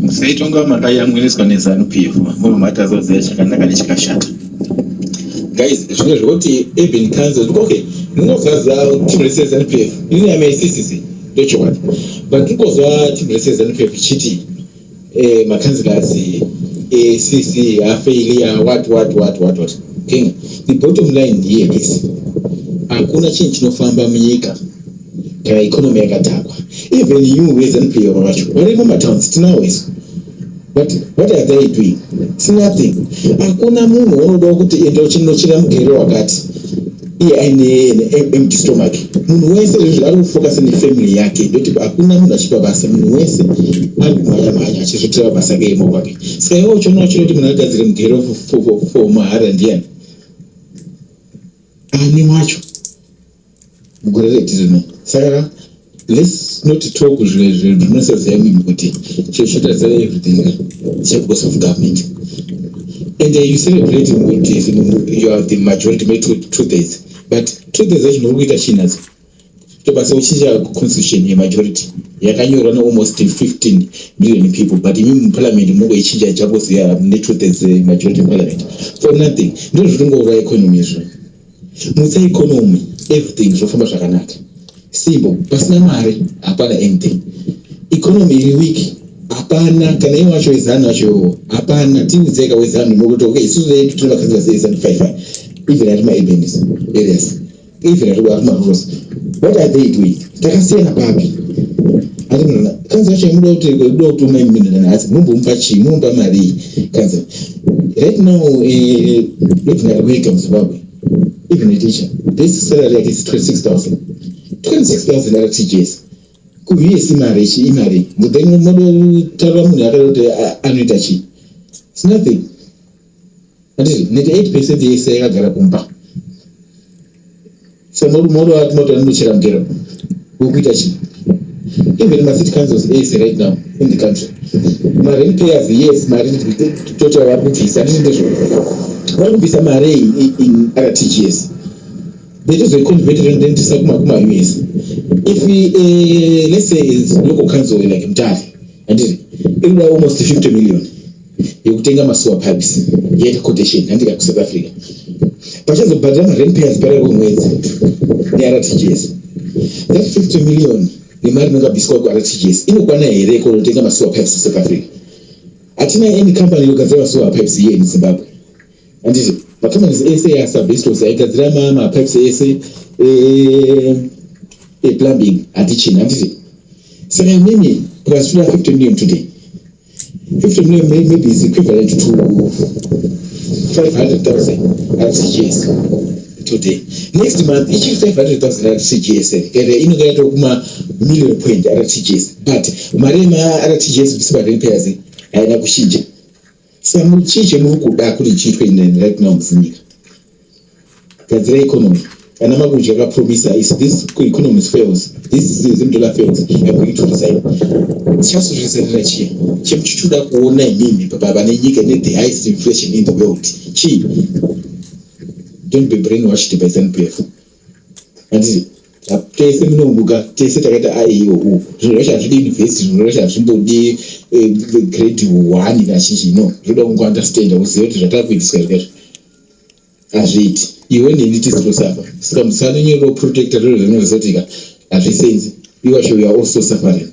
musaitonga makayamwiriswa nezanu PF mumwe matazoziva chakanaka nechakashata. Guys, zvimwe zvekuti even council okay ndinozvaza team research ZANU PF ini amaisisisi ndochokwadi but ndikozva team research ZANU PF chiti makanzilers CC failure what okay. The bottom line here is hakuna chinhu chinofamba munyika kana economy yakatakwa. Even you as ZANU PF vacho vari mumatowns tinaweza. But what are they doing? It's nothing. Hakuna munhu unoda kuti enda chinochira mugero wakati iye aine empty stomach. Munhu wese ari kufocus nefamily yake ndoti hakuna munhu achipa basa. Munhu wese ari kumhanya achizvitira basa rake imo kwake. Saka iwo uchiona kuti munhu agadzire mugero for mahara ndiani ani wacho mugore redizino. Saka let's not talk everything because of government. And you celebrate you are the majority made 2 days. But 2 days actually no chinas. To pass constitution majority. Yakanyorwa na almost 15 million people, but in parliament mungu ichinja jabos ya 2 days majority parliament. For nothing. Ndio zvingo wa economy izvo. Mutsa economy everything zvofamba zvakanaka. Simple, pasina mari hapana anything. Economy iri weak hapana kana iwe wacho ZANU wacho hapana timudzeka weZANU nokuti okay isusu yedu tinoda kanzira ZANU 55 even at my enemies areas even at my rules. What are they doing? Takasiyana papi atimuna kanzira wacho muda kuti maimina asi mumbompa chi mumba mari kanzira right now looking at wake in Zimbabwe even a teacher this salary like is 26,000 RTGs. Kuviyesi mari chi imari. Mudengo modo taura munhu akati anoita chi. It's nothing. Anditi neti 8% yese yakagara kumba. So modo anochera mugero. Ukuita chi. Even my city councils is right now in the country. Mari payers yes, mari total varikubvisa. Anditi ndezvo. Varikubvisa mari in RTGs. They just converted and then decide kuma US. If we let's say it's local council like Mtari, and it will almost 50 million. You could take a sewer pipes, yet quotation, and take South Africa. But as a badama rent payers better go with the RTGs. That 50 million, the Marinaga Bisco RTGs, in one a record take a sewer pipes to South Africa. At any company you can sewer pipes here in Zimbabwe. And it but come on, essay as a business, I got drama, pipes essay, a plumbing, a teaching, and it. So I mean, plus 50 million today. 50 million maybe is equivalent to 500,000 RTGs today. Next month, each 500,000 RTGs, you know, get a million point RTGs. But Marima RTGs, this repairs, and a kushija. Some chiche mukuda kuri chitwe in right now mzinyika. Gadzirai economy. And I'm going to promise is this economy fails. This is $1 fails. I'm going to resign. Just resign right here. Chemchuda kuona mimi baba nenyika net the highest inflation in the world. Chi. Don't be brainwashed by ZANU PF. And this tese munombuka tese takata aiyo zvirosha zvidi university zvirosha zvimbodi grade 1 nazhinji no zvoda kungounderstand uzive kuti zvatakuitiswa zvakazvo hazviiti iwe neni tisirosafa saka musanonyero protector rero zvinozotika hazvisenzi iwacho you are also suffering.